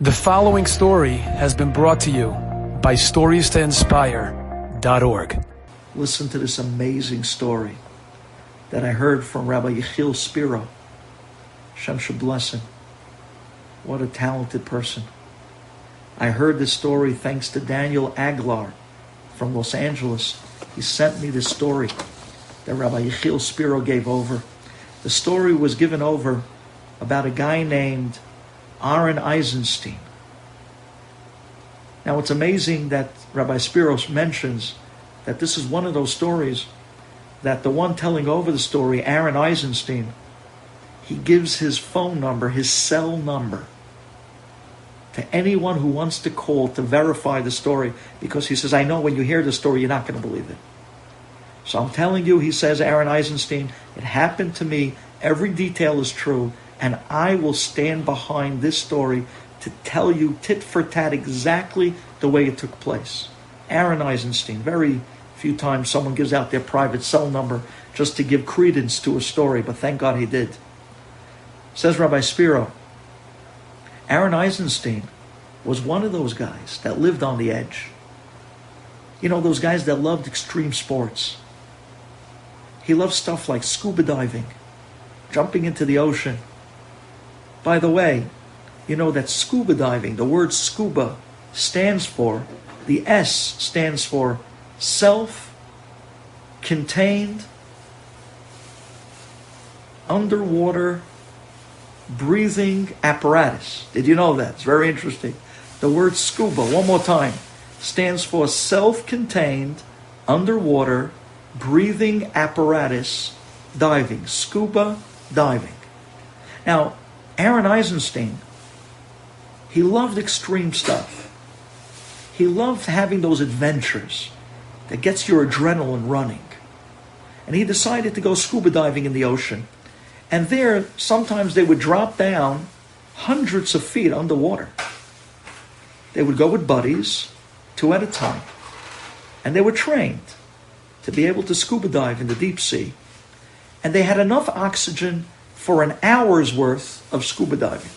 The following story has been brought to you by StoriesToInspire.org. Listen to this amazing story that I heard from Rabbi Yechiel Spiro. Hashem should bless him. What a talented person. I heard this story thanks to Daniel Aguilar from Los Angeles. He sent me this story that Rabbi Yechiel Spiro gave over. The story was given over about a guy named Aaron Eisenstein. Now it's amazing that Rabbi Spiro mentions that this is one of those stories that the one telling over the story, Aaron Eisenstein, he gives his phone number, his cell number, to anyone who wants to call to verify the story, because he says, I know when you hear the story, you're not going to believe it. So I'm telling you, he says, Aaron Eisenstein, it happened to me, every detail is true, and I will stand behind this story to tell you tit for tat exactly the way it took place. Aaron Eisenstein, very few times someone gives out their private cell number just to give credence to a story, but thank God he did. Says Rabbi Spiro, Aaron Eisenstein was one of those guys that lived on the edge. You know, those guys that loved extreme sports. He loved stuff like scuba diving, jumping into the ocean. By the way, you know that scuba diving, the word scuba stands for, the S stands for self-contained underwater breathing apparatus. Did you know that? It's very interesting. The word scuba, one more time, stands for self-contained underwater breathing apparatus diving. Scuba diving. Now, Aaron Eisenstein, he loved extreme stuff. He loved having those adventures that gets your adrenaline running. And he decided to go scuba diving in the ocean. And there, sometimes they would drop down hundreds of feet underwater. They would go with buddies, 2 at a time. And they were trained to be able to scuba dive in the deep sea. And they had enough oxygen for an hour's worth of scuba diving.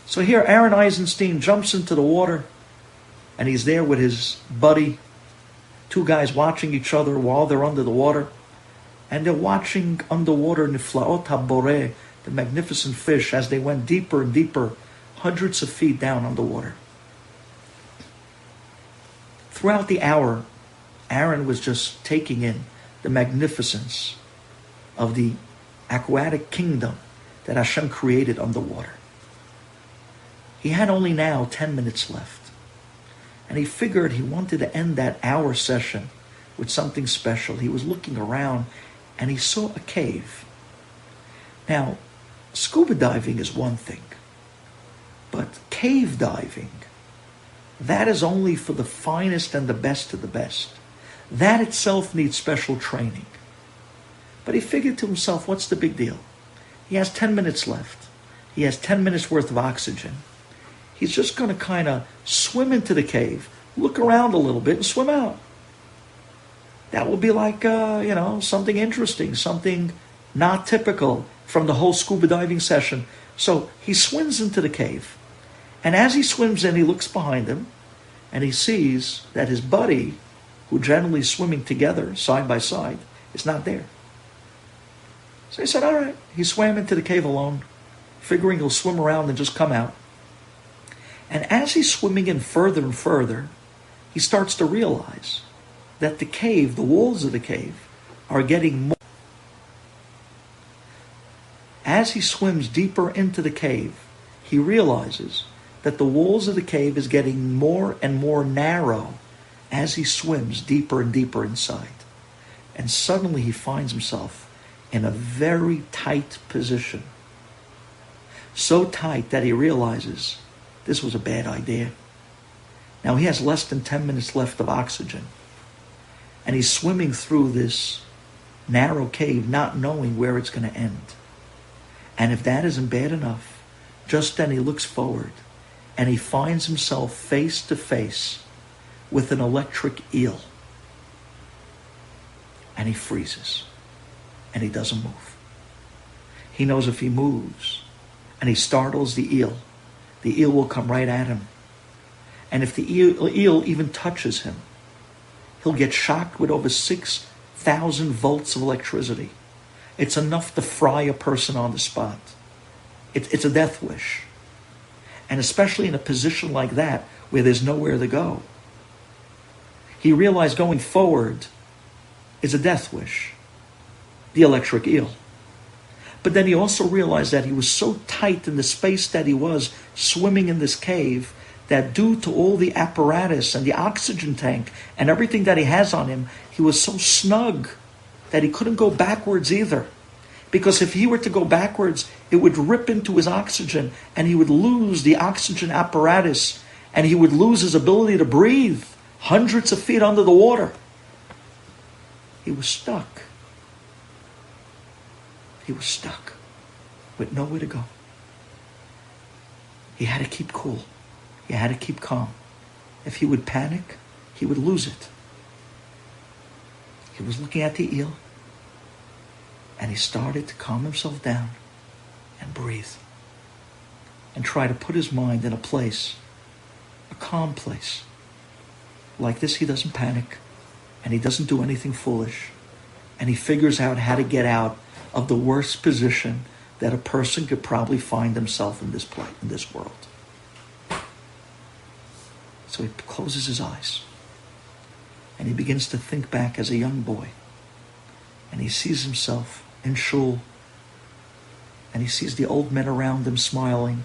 So here Aaron Eisenstein jumps into the water, and he's there with his buddy, 2 guys watching each other while they're under the water, and they're watching underwater Niflaot HaBoreh, the magnificent fish, as they went deeper and deeper, hundreds of feet down underwater. Throughout the hour, Aaron was just taking in the magnificence of the aquatic kingdom that Hashem created underwater. He had only now 10 minutes left. And he figured he wanted to end that hour session with something special. He was looking around and he saw a cave. Now, scuba diving is one thing, but cave diving, that is only for the finest and the best of the best. That itself needs special training. But he figured to himself, what's the big deal? He has 10 minutes left. He has 10 minutes worth of oxygen. He's just going to kind of swim into the cave, look around a little bit, and swim out. That will be like, something interesting, something not typical from the whole scuba diving session. So he swims into the cave. And as he swims in, he looks behind him, and he sees that his buddy, who generally is swimming together, side by side, is not there. So he said, all right. He swam into the cave alone, figuring he'll swim around and just come out. And as he's swimming in further and further, he starts to realize that the cave, the walls of the cave, are getting more. As he swims deeper into the cave, he realizes that the walls of the cave is getting more and more narrow as he swims deeper and deeper inside. And suddenly he finds himself in a very tight position. So tight that he realizes this was a bad idea. Now he has less than 10 minutes left of oxygen. And he's swimming through this narrow cave, not knowing where it's going to end. And if that isn't bad enough, just then he looks forward and he finds himself face to face with an electric eel. And he freezes. And he doesn't move. He knows if he moves and he startles the eel, the eel will come right at him. And if the eel even touches him, he'll get shocked with over 6,000 volts of electricity. It's enough to fry a person on the spot. It's a death wish. And especially in a position like that, where there's nowhere to go. He realized going forward is a death wish. The electric eel. But then he also realized that he was so tight in the space that he was swimming in this cave, that due to all the apparatus and the oxygen tank and everything that he has on him, he was so snug that he couldn't go backwards either. Because if he were to go backwards, it would rip into his oxygen and he would lose the oxygen apparatus and he would lose his ability to breathe hundreds of feet under the water. He was stuck. He was stuck with nowhere to go. He had to keep cool. He had to keep calm. If he would panic, he would lose it. He was looking at the eel, and he started to calm himself down and breathe and try to put his mind in a place, a calm place. Like this, he doesn't panic and he doesn't do anything foolish, and he figures out how to get out of the worst position that a person could probably find himself in this world. So he closes his eyes and he begins to think back as a young boy, and he sees himself in shul, and he sees the old men around him smiling,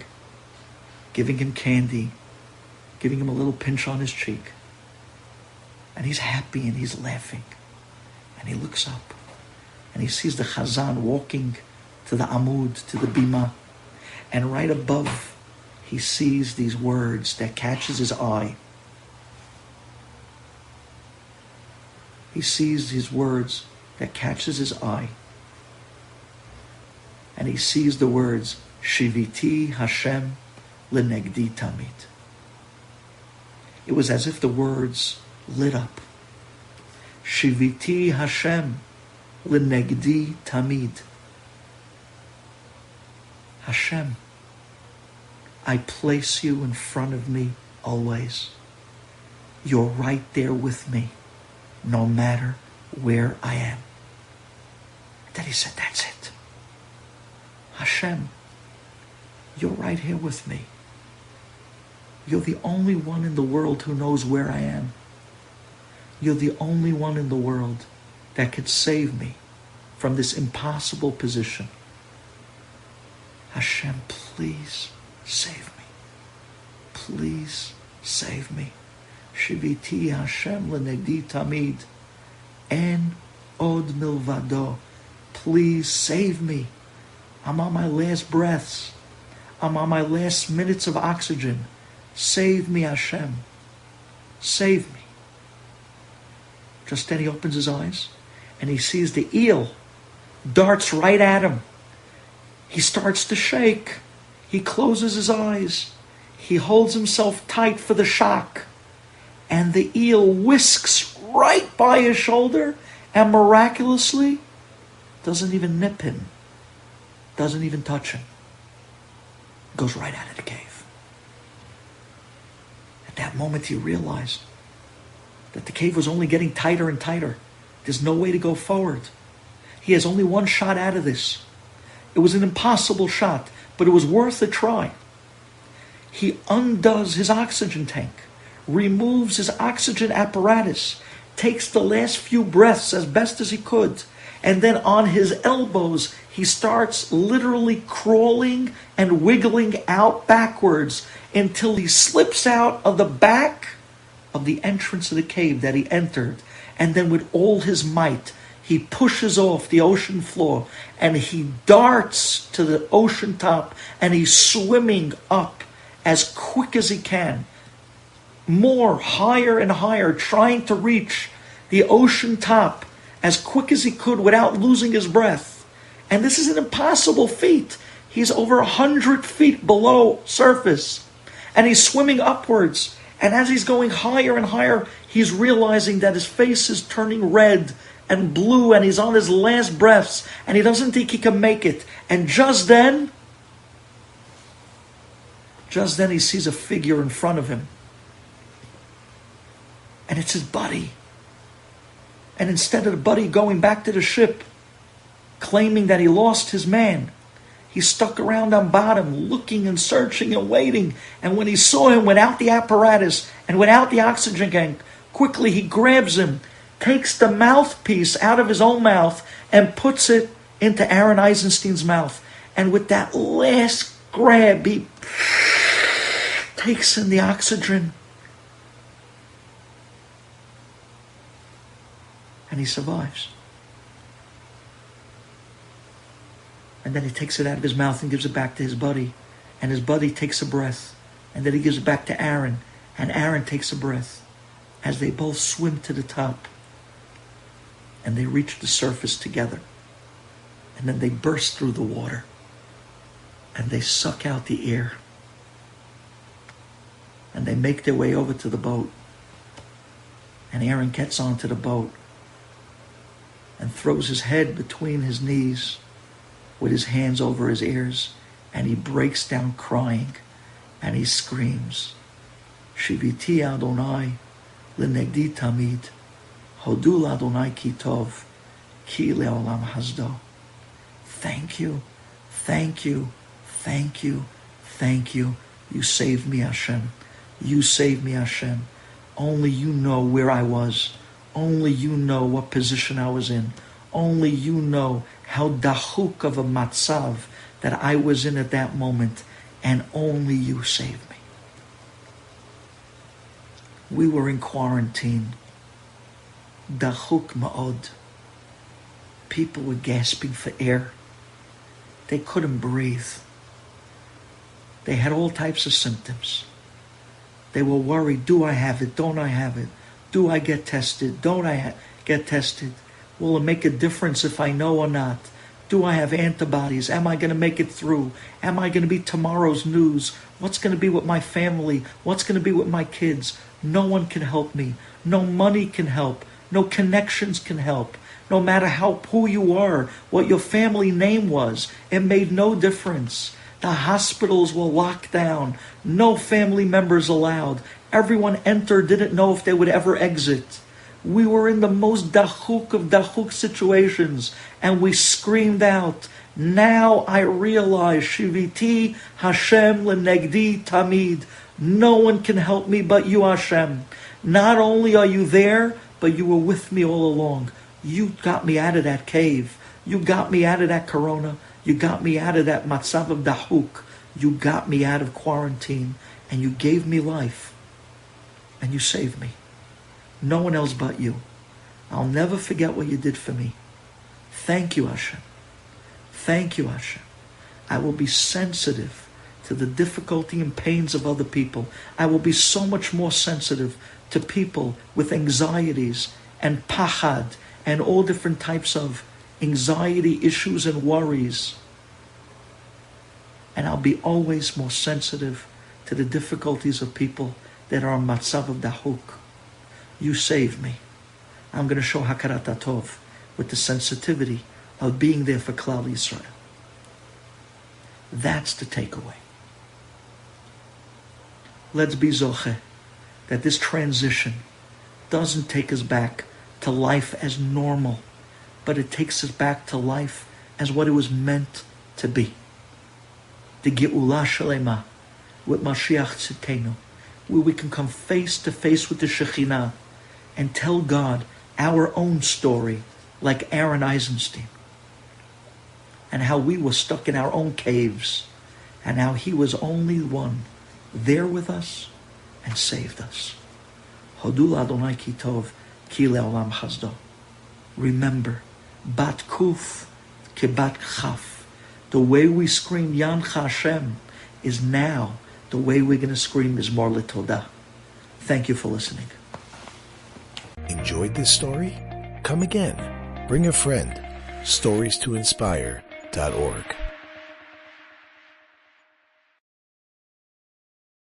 giving him candy, giving him a little pinch on his cheek, and he's happy and he's laughing, and he looks up and he sees the Chazan walking to the Amud, to the Bima, and right above he sees these words that catches his eye. He sees these words that catches his eye. And he sees the words, Shiviti Hashem lenegdi tamid. It was as if the words lit up. Shiviti Hashem lenegdi tamid. Hashem, I place you in front of me always. You're right there with me, no matter where I am. Then he said, that's it. Hashem, you're right here with me. You're the only one in the world who knows where I am. You're the only one in the world that could save me from this impossible position. Hashem, please save me. Please save me. Shiviti Hashem lenegdi tamid. En od milvado. Please save me. I'm on my last breaths. I'm on my last minutes of oxygen. Save me, Hashem. Save me. Just then he opens his eyes and he sees the eel darts right at him. He starts to shake. He closes his eyes. He holds himself tight for the shock. And the eel whisks right by his shoulder and miraculously doesn't even nip him. Doesn't even touch him. Goes right out of the cave. At that moment he realized that the cave was only getting tighter and tighter. There's no way to go forward. He has only one shot out of this. It was an impossible shot, but it was worth a try. He undoes his oxygen tank, removes his oxygen apparatus, takes the last few breaths as best as he could, and then on his elbows, he starts literally crawling and wiggling out backwards until he slips out of the back of the entrance of the cave that he entered. And then with all his might, he pushes off the ocean floor and he darts to the ocean top and he's swimming up as quick as he can. More, higher and higher, trying to reach the ocean top as quick as he could without losing his breath. And this is an impossible feat. He's over 100 feet below surface and he's swimming upwards. And as he's going higher and higher, he's realizing that his face is turning red and blue and he's on his last breaths and he doesn't think he can make it. And just then Just then he sees a figure in front of him. And it's his buddy. And instead of the buddy going back to the ship, claiming that he lost his man, he stuck around on bottom, looking and searching and waiting. And when he saw him without the apparatus and without the oxygen tank, quickly he grabs him, takes the mouthpiece out of his own mouth and puts it into Aaron Eisenstein's mouth. And with that last grab, he takes in the oxygen. And he survives. And then he takes it out of his mouth and gives it back to his buddy. And his buddy takes a breath. And then he gives it back to Aaron. And Aaron takes a breath. As they both swim to the top. And they reach the surface together. And then they burst through the water. And they suck out the air. And they make their way over to the boat. And Aaron gets onto the boat. And throws his head between his knees with his hands over his ears, and he breaks down crying, and he screams, Shiviti Adonai lenegdi tamid, hodul Adonai ki tov, ki leolam hasdo. Thank you, thank you, thank you, thank you. You saved me, Hashem. You saved me, Hashem. Only you know where I was. Only you know what position I was in. Only you know how dachuk of a matzav that I was in at that moment. And only you saved me. We were in quarantine. Dachuk ma'od. People were gasping for air. They couldn't breathe. They had all types of symptoms. They were worried. Do I have it? Don't I have it? Do I get tested? Don't I get tested? Will it make a difference if I know or not? Do I have antibodies? Am I going to make it through? Am I going to be tomorrow's news? What's going to be with my family? What's going to be with my kids? No one can help me. No money can help. No connections can help. No matter who you are, what your family name was, it made no difference. The hospitals were locked down. No family members allowed. Everyone entered, didn't know if they would ever exit. We were in the most dachuk of dachuk situations, and we screamed out, now I realize, Shiviti Hashem lenegdi tamid. No one can help me but you, Hashem. Not only are you there, but you were with me all along. You got me out of that cave. You got me out of that corona. You got me out of that matzav of dachuk. You got me out of quarantine, and you gave me life. And you saved me. No one else but you. I'll never forget what you did for me. Thank you, Hashem. Thank you, Hashem. I will be sensitive to the difficulty and pains of other people. I will be so much more sensitive to people with anxieties and pachad and all different types of anxiety issues and worries. And I'll be always more sensitive to the difficulties of people that are in matzav of dachuk. You saved me. I'm going to show hakarat hatov with the sensitivity of being there for Klal Yisrael. That's the takeaway. Let's be zocheh that this transition doesn't take us back to life as normal, but it takes us back to life as what it was meant to be. The Geula Shalema with Mashiach Tzidkenu, where we can come face to face with the Shekhinah and tell God our own story, like Aaron Eisenstein, and how we were stuck in our own caves, and how he was only one there with us and saved us. Hodul Adonai ki tov, ki leolam chasdo. Remember, bat kuf ke bat chaf. The way we scream Yancha Hashem is now the way we're going to scream Mizmor L'Todah. Thank you for listening. Enjoyed this story? Come again. Bring a friend. StoriesToInspire.org